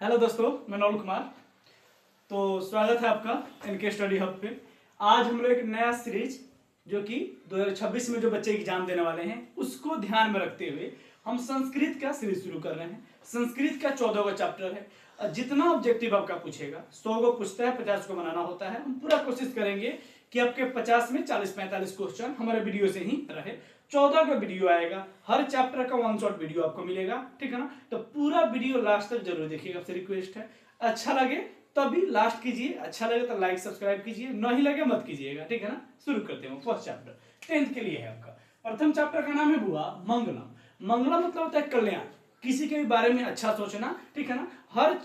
Hello दोस्तों, मैं नौल कुमार। तो स्वागत है आपका इनके स्टडी हब पे। आज हम लोग एक नया सीरीज जो कि 2026 में जो बच्चे एग्जाम देने वाले हैं उसको ध्यान में रखते हुए हम संस्कृत का सीरीज शुरू कर रहे हैं। संस्कृत का 14 का चैप्टर है। जितना ऑब्जेक्टिव आपका पूछेगा 100 को पूछता है, 50 को बनाना होता है। हम पूरा कोशिश करेंगे कि आपके 50 में 40-45 क्वेश्चन हमारे वीडियो से ही रहे। 14 का वीडियो आएगा, हर चैप्टर का वन शॉट वीडियो आपको मिलेगा, ठीक है ना। तो पूरा वीडियो लास्ट तक जरूर देखिएगा, आपसे रिक्वेस्ट है। अच्छा लगे तभी लास्ट कीजिए, अच्छा लगे तो लाइक सब्सक्राइब कीजिए, नहीं लगे मत कीजिएगा, ठीक है ना। शुरू करते हैं। फर्स्ट चैप्टर 10th के लिए है आपका। प्रथम चैप्टर का नाम है बुआ मंगलम। मंगलम मतलब होता है कल्याण, किसी के भी बारे में अच्छा सोचना, ठीक है ना। हर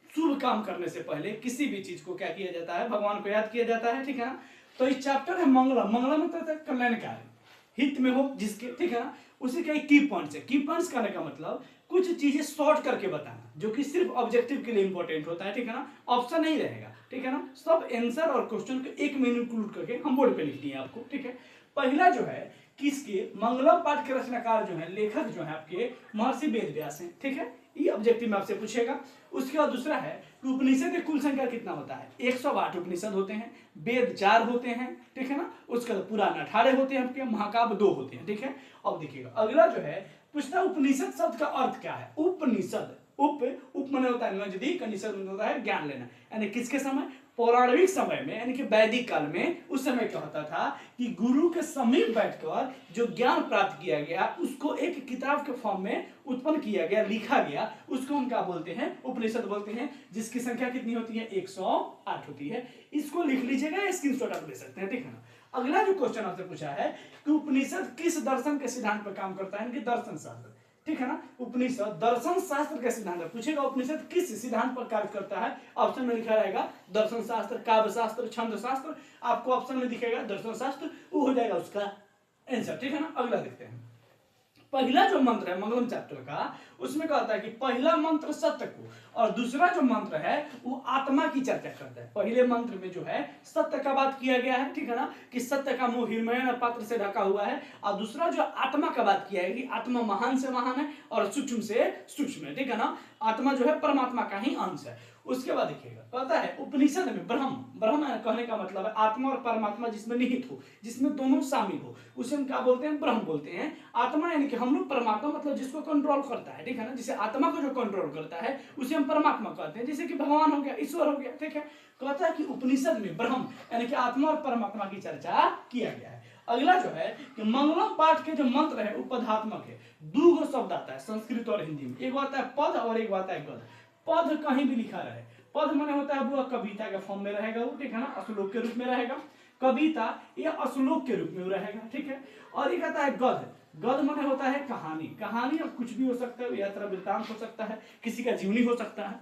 शुभ काम करने से पहले किसी भी चीज को क्या किया जाता है, भगवान को याद किया जाता है, ठीक है ना। तो इस चैप्टर है मंगलम। मंगलम मतलब है कल्याणकारी, हित में हो जिसके, ठीक है ना। उसी का एक की पॉइंट्स है। की पॉइंट्स कहने का मतलब कुछ चीजें शॉर्ट करके बताना, जो कि सिर्फ ऑब्जेक्टिव के लिए इंपॉर्टेंट होता है, ठीक है ना। ऑप्शन नहीं रहेगा, ठीक है ना। सब आंसर और क्वेश्चन को एक में इंक्लूड करके हम बोर्ड पे लिखनी है आपको, ठीक है। पहला जो है किसके, मंगलम पाठ के रचनाकार जो है, लेखक जो है आपके महर्षि वेद व्यास हैं, ठीक है। ये ऑब्जेक्टिव में आपसे पूछेगा। उसके बाद दूसरा है कि उपनिषद की कुल संख्या कितना होता है। 108 उपनिषद होते हैं, वेद 4 होते हैं, ठीक है ना। उसके बाद पुराण 18 होते हैं आपके, महाकाव्य 2 होते हैं, ठीक है। अब देखिएगा अगला जो है पूछता है उपनिषद शब्द का अर्थ क्या है। उपनिषद, उप माने होता है नजदीक, निषद माने होता है ज्ञान लेना। यानी किसके समय, पौराणिक समय में, यानी कि वैदिक काल में। उस समय क्या होता था कि गुरु के समीप बैठकर जो ज्ञान प्राप्त किया गया उसको एक किताब के फॉर्म में उत्पन्न किया गया, लिखा गया, उसको हम क्या बोलते हैं, उपनिषद बोलते हैं। जिसकी संख्या कितनी होती है, 108 होती है। इसको लिख लीजिएगा, स्क्रीनशॉट आप ले सकते हैं, ठीक है ना। अगला जो क्वेश्चन आपसे पूछा है कि उपनिषद किस दर्शन के सिद्धांत पर काम करता है, दर्शन शास्त्र, ठीक है ना। उपनिषद दर्शन शास्त्र का सिद्धांत पूछेगा, उपनिषद किस सिद्धांत पर कार्य करता है। ऑप्शन में लिखा रहेगा दर्शन शास्त्र, काव्य शास्त्र, छंद शास्त्र। आपको ऑप्शन में दिखेगा दर्शन शास्त्र, वो हो जाएगा उसका आंसर, ठीक है ना। अगला देखते हैं। पहला जो मंत्र है मंगलम चैप्टर का, उसमें कहता है कि पहला मंत्र सत्य को, और दूसरा जो मंत्र है वो आत्मा की चर्चा करता है। पहले मंत्र में जो है सत्य का बात किया गया है, ठीक है ना, कि सत्य का मुंह हिरण्मय पात्र से ढका हुआ है। और दूसरा जो आत्मा का बात किया है कि आत्मा महान से महान है और सूक्ष्म से सूक्ष्म है, ठीक है ना। आत्मा जो है परमात्मा का ही अंश है। उसके बाद देखिएगा कहता है उपनिषद में ब्रह्म कहने का मतलब है आत्मा और परमात्मा जिसमें निहित हो, जिसमें दोनों शामिल हो, उसे हम क्या बोलते हैं, ब्रह्म बोलते हैं। आत्मा यानी कि हम लोग परमात्मा मतलब जिसको कंट्रोल करता है, ठीक है ना। जिसे आत्मा को जो कंट्रोल करता है उसे हम परमात्मा कहते हैं, जैसे कि भगवान हो गया, ईश्वर हो गया, ठीक है। कहता है कि उपनिषद में ब्रह्म यानी कि आत्मा और परमात्मा की चर्चा किया गया है। अगला जो है कि मंगलम पाठ के जो मंत्र है वो पदात्मक है। दो शब्द आता है संस्कृत और हिंदी में, एक आता है पद और एक आता है गद। पद कहीं भी लिखा रहे, पद माने होता है वो कविता के फॉर्म में रहेगा वो, ठीक है ना, श्लोक के रूप में रहेगा। कविता या श्लोक के रूप में रहेगा, ठीक है। और एक आता है गद। गद माने होता है कहानी। कहानी अब कुछ भी हो सकता है, यात्रा वृत्तांत हो सकता है, किसी का जीवनी हो सकता है।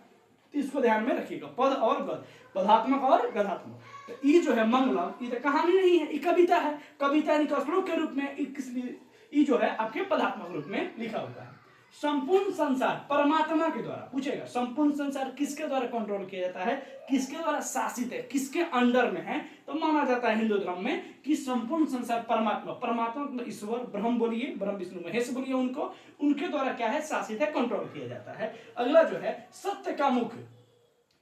तो इसको ध्यान में रखिएगा, पद और गद, पदात्मक और गदात्मक। तो ये जो है मंगलम, ये तो कहानी नहीं है, ये कविता है। कविता यानी श्लोक के रूप में, इसलिए ये जो है आपके पदात्मक रूप में लिखा होता है। संपूर्ण संसार परमात्मा के द्वारा पूछेगा, संपूर्ण संसार किसके द्वारा कंट्रोल किया जाता है, किसके द्वारा शासित है, किसके अंडर में है। तो माना जाता है हिंदू धर्म में कि संपूर्ण संसार परमात्मा, परमात्मा मतलब ईश्वर, ब्रह्म बोलिए, ब्रह्म विष्णु महेश बोलिए, उनके द्वारा क्या है, शासित है, कंट्रोल किया जाता है। अगला जो है सत्य का मुख,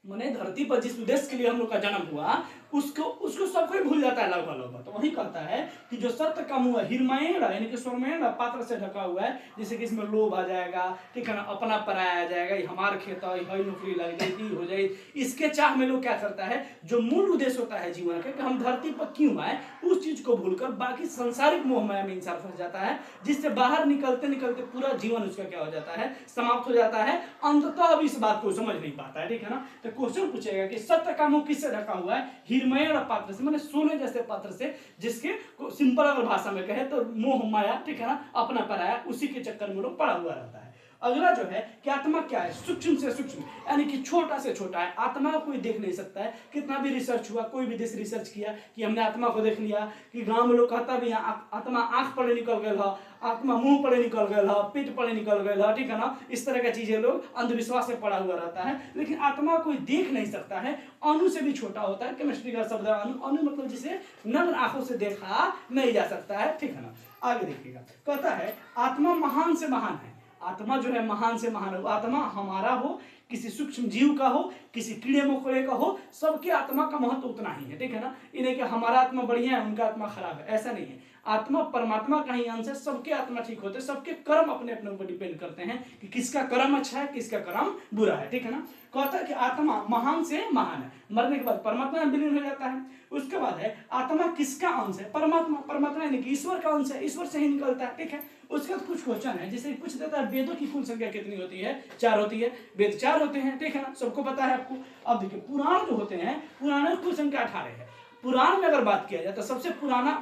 माने धरती पर जिस उद्देश्य के लिए हम लोग का जन्म हुआ उसको सब कोई भूल जाता है लगभग। तो वही कहता है कि जो सत्य का मुंह है, हिरमयेण यानी कि स्वर्णमय पात्र से ढका हुआ है, जैसे कि इसमें लोभ आ जाएगा, ठीक है ना, अपना पराया आ जाएगा, ये हमार खेत है, नौकरी लग जाएगी, हो जाए, इसके चाह में लोग क्या करता है, जो मूल उद्देश्य होता है जीवन का कि हम धरती पर क्यों आए, उस चीज को भूलकर बाकी सांसारिक मोहमाया में इंसान फंस जाता है, जिससे बाहर निकलते निकलते पूरा जीवन उसका क्या हो जाता है, समाप्त हो जाता है। अंततः अब इस बात को समझ नहीं पाता है, ठीक है ना। तो क्वेश्चन पूछेगा कि सत्य का मुंह किससे ढका हुआ है, हिरमय पात्र से, माने सोने जैसे पात्र से, जिसके सिंपल अगर भाषा में कहे तो मोह माया, ठीक है ना, अपना पराया, उसी के चक्कर में लोग पड़ा हुआ रहता है। अगला जो है कि आत्मा क्या है, सूक्ष्म से सूक्ष्म यानी कि छोटा से छोटा है। आत्मा को कोई देख नहीं सकता है। कितना भी रिसर्च हुआ, कोई भी देश रिसर्च किया कि हमने आत्मा को देख लिया, कि गांव में लोग कहता भी आत्मा आंख पड़े निकल गया, आत्मा मुंह पड़े निकल गया, पेट पड़े निकल गया, ठीक है ना। इस तरह की चीजें लोग अंधविश्वास में पड़ा हुआ रहता है, लेकिन आत्मा कोई देख नहीं सकता है। अणु से भी छोटा होता है, केमिस्ट्री का शब्द है अणु। अणु मतलब जिसे नग्न आंखों से देखा नहीं जा सकता है, ठीक है ना। आगे देखिएगा, कहता है आत्मा महान से महान है। आत्मा जो है महान से महान हो, आत्मा हमारा हो किसी सूक्ष्म जीव का हो, किसी कीड़े मकोड़े का हो, सबके आत्मा का महत्व उतना ही है, ठीक है ना। इन्हें कि हमारा आत्मा बढ़िया है, उनका आत्मा खराब है, ऐसा नहीं है। आत्मा परमात्मा का ही अंश है, सबके आत्मा ठीक होते हैं, सबके कर्म अपने अपने ऊपर डिपेंड करते हैं कि किसका कर्म अच्छा है, किसका कर्म बुरा है, ठीक है ना। कहता है कि आत्मा महान से महान है, मरने के बाद परमात्मा में विलीन हो जाता है। उसके बाद है आत्मा किसका अंश है, परमात्मा, परमात्मा यानी कि ईश्वर का अंश है, ईश्वर से ही निकलता है, ठीक है। उसके बाद कुछ क्वेश्चन है, जैसे पूछ देता है वेदों की कुल संख्या कितनी होती है, 4 होती है, वेद 4 होते हैं, ठीक है ना, सबको पता है आपको। अब देखिए पुराण जो होते हैं, पुराणों की कुल संख्या 18 है। पुराण में अगर बात किया जाए तो सबसे पुराना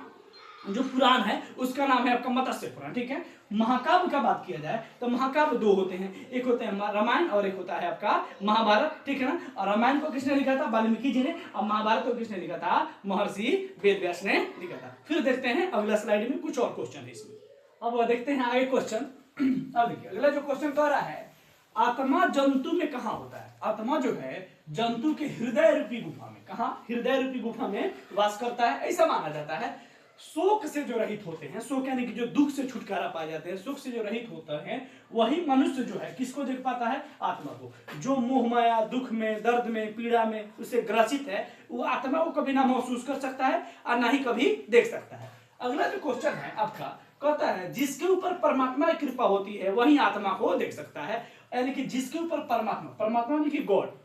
जो पुराण है उसका नाम है आपका मत्स्य पुराण, ठीक है। महाकाव्य का बात किया जाए तो महाकाव्य 2 होते हैं, एक होते हैं रामायण और एक होता है आपका महाभारत, ठीक है ना। और रामायण को किसने लिखा था, वाल्मीकि जी ने, और महाभारत को किसने लिखा था, महर्षि वेदव्यास ने लिखा था। फिर देखते हैं अगला स्लाइड में कुछ और क्वेश्चन है इसमें। अब देखते हैं आगे क्वेश्चन। अब देखिए अगला जो क्वेश्चन कह रहा है, आत्मा जंतु में कहाँ होता है। आत्मा जो है जंतु के हृदय रूपी गुफा में, कहाँ, हृदय रूपी गुफा में वास करता है, ऐसा माना जाता है। शोक से जो रहित होते हैं, शोक यानी कि जो दुख से छुटकारा पा जाते हैं, शोक से जो रहित होता है, वही मनुष्य जो है किसको देख पाता है, आत्मा को। जो मोह माया, दुख में, दर्द में, पीड़ा में उसे ग्रसित है, वो आत्मा को कभी ना महसूस कर सकता है और ना ही कभी देख सकता है। अगला जो क्वेश्चन है आपका, कहता है जिसके ऊपर परमात्मा की कृपा होती है वही आत्मा को देख सकता है, यानी कि जिसके ऊपर परमात्मा, परमात्मा यानी कि गॉड,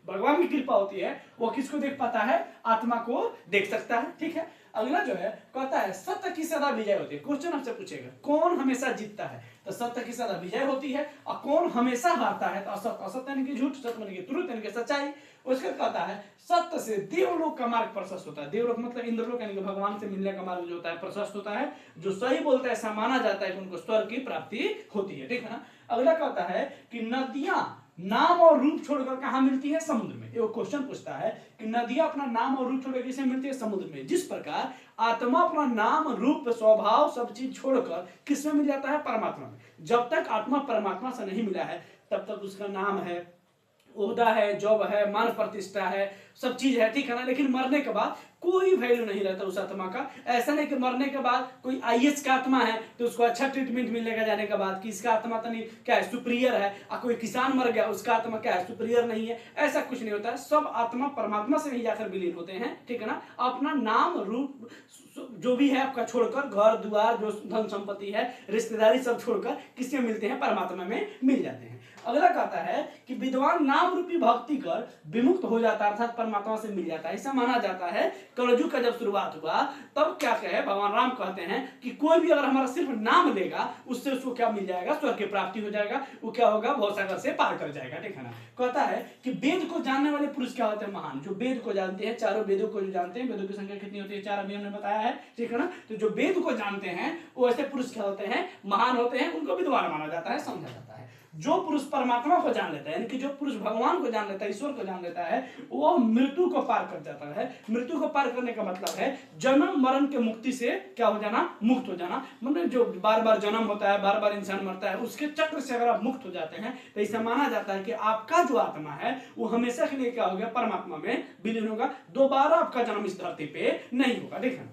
भगवान की कृपा होती है, वो किसको देख पाता है, आत्मा को देख सकता है, ठीक है। अगला जो है कहता है सत्य की सदा विजय होती है। क्वेश्चन आपसे पूछेगा कौन हमेशा जीतता है, तो सत्य की सदा विजय होती है। और कौन हमेशा हारता है, तो असत्य, असत्य यानी कि झूठ, सत्य यानी कि तुरंत यानी कि सच्चाई। उसके कहता है सत्य से देवलोक का मार्ग प्रशस्त होता है। देवलोक मतलब इंद्रलोक यानी कि भगवान से मिलने का मार्ग जो होता है प्रशस्त होता है। जो सही बोलता है ऐसा माना जाता है कि उनको स्वर्ग की प्राप्ति होती है, ठीक है ना। अगला कहता है कि नदियां नाम और रूप छोड़कर कहां मिलती है, समुद्र में। एक क्वेश्चन पूछता है कि नदियां अपना नाम और रूप छोड़कर किसे मिलती है, समुद्र में। जिस प्रकार आत्मा अपना नाम रूप स्वभाव सब चीज छोड़कर किसमें मिल जाता है, परमात्मा में। जब तक आत्मा परमात्मा से नहीं मिला है तब तक उसका नाम है, ओहदा है, जॉब है, मान प्रतिष्ठा है, सब चीज है, ठीक है ना। लेकिन मरने के बाद कोई वैल्यू नहीं रहता उस आत्मा का। ऐसा नहीं कि मरने के बाद कोई आईएएस का आत्मा है तो उसको अच्छा ट्रीटमेंट मिलेगा जाने के बाद कि इसका आत्मा तो नहीं क्या है, सुपीरियर है, और कोई किसान मर गया उसका आत्मा क्या है, सुपीरियर नहीं है, ऐसा कुछ नहीं होता है। सब आत्मा परमात्मा से ही जाकर विलीन होते हैं, ठीक है ना। अपना नाम रूप जो भी है आपका छोड़कर, घर द्वार जो धन संपत्ति है, रिश्तेदारी सब छोड़कर किसमें मिलते हैं, परमात्मा में मिल जाते हैं। अगला कहता है कि विद्वान नाम रूपी भक्ति कर विमुक्त हो जाता है, अर्थात परमात्मा से मिल जाता है, ऐसा माना जाता है। कलयुग का जब शुरुआत हुआ तब क्या कहे, भगवान राम कहते हैं कि कोई भी अगर हमारा सिर्फ नाम लेगा उससे उसको क्या मिल जाएगा, स्वर्ग की प्राप्ति हो जाएगा, वो क्या होगा, भवसागर से पार कर जाएगा, ठीक है ना। कहता है कि वेद को जानने वाले पुरुष क्या होते हैं, महान। जो वेद को जानते हैं, चारों वेदों को जो जानते हैं, वेदों की संख्या कितनी होती है, 4 अभी हमने बताया है, ठीक है ना। तो जो वेद को जानते हैं वो ऐसे पुरुष क्या होते हैं, महान होते हैं, उनको विद्वान माना जाता है, समझा जाता है। जो पुरुष परमात्मा को जान लेता है, यानी कि जो पुरुष भगवान को जान लेता है, ईश्वर को जान लेता है, वो मृत्यु को पार कर जाता है। मृत्यु को पार करने का मतलब है जन्म मरण के मुक्ति से क्या हो जाना, मुक्त हो जाना। मतलब जो बार बार जन्म होता है, बार बार इंसान मरता है, उसके चक्र से अगर आप मुक्त हो जाते हैं तो ऐसा माना जाता है कि आपका जो आत्मा है वो हमेशा के लिए क्या हो गया, परमात्मा में विलीन होगा, दोबारा आपका जन्म इस धरती पे नहीं होगा, देखना।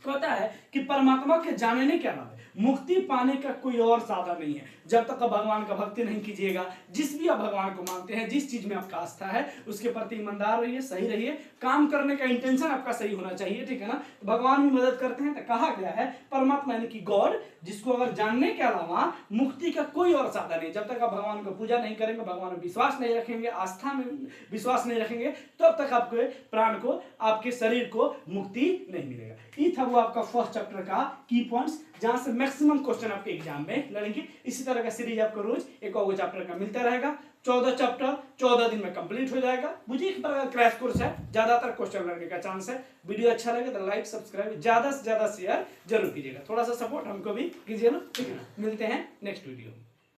कहता है कि परमात्मा के जानने के अलावा मुक्ति पाने का कोई और साधन नहीं है। जब तक आप भगवान का भक्ति नहीं कीजिएगा, जिस भी आप भगवान को मानते हैं, जिस चीज में आपका आस्था है उसके प्रति ईमानदार रहिए, सही रहिए, काम करने का इंटेंशन आपका सही होना चाहिए, ठीक है ना। तो भगवान भी मदद करते हैं। तो कहा गया है परमात्मा यानी कि गॉड, जिसको अगर जानने के अलावा मुक्ति का कोई और साधन नहीं। जब तक आप भगवान को पूजा नहीं करेंगे, भगवान में विश्वास नहीं रखेंगे, आस्था में विश्वास नहीं रखेंगे, तब तक आपके प्राण को, आपके शरीर को मुक्ति नहीं मिलेगा। ये था वो आपका फर्स्ट चैप्टर का की पॉइंट्स, जहां से मैक्सिमम क्वेश्चन आपके एग्जाम में लड़ेंगे। इसी तरह का सीरीज आपको रोज एक और चैप्टर का मिलता रहेगा। 14 चैप्टर 14 दिन में कंप्लीट हो जाएगा। मुझे एक प्रकार क्रैश कोर्स है, ज्यादातर क्वेश्चन लगने का चांस है। वीडियो अच्छा लगे तो लाइक सब्सक्राइब ज्यादा से ज्यादा शेयर जरूर कीजिएगा। थोड़ा सा सपोर्ट हमको भी कीजिए ना, ठीक है ना। मिलते हैं नेक्स्ट वीडियो में।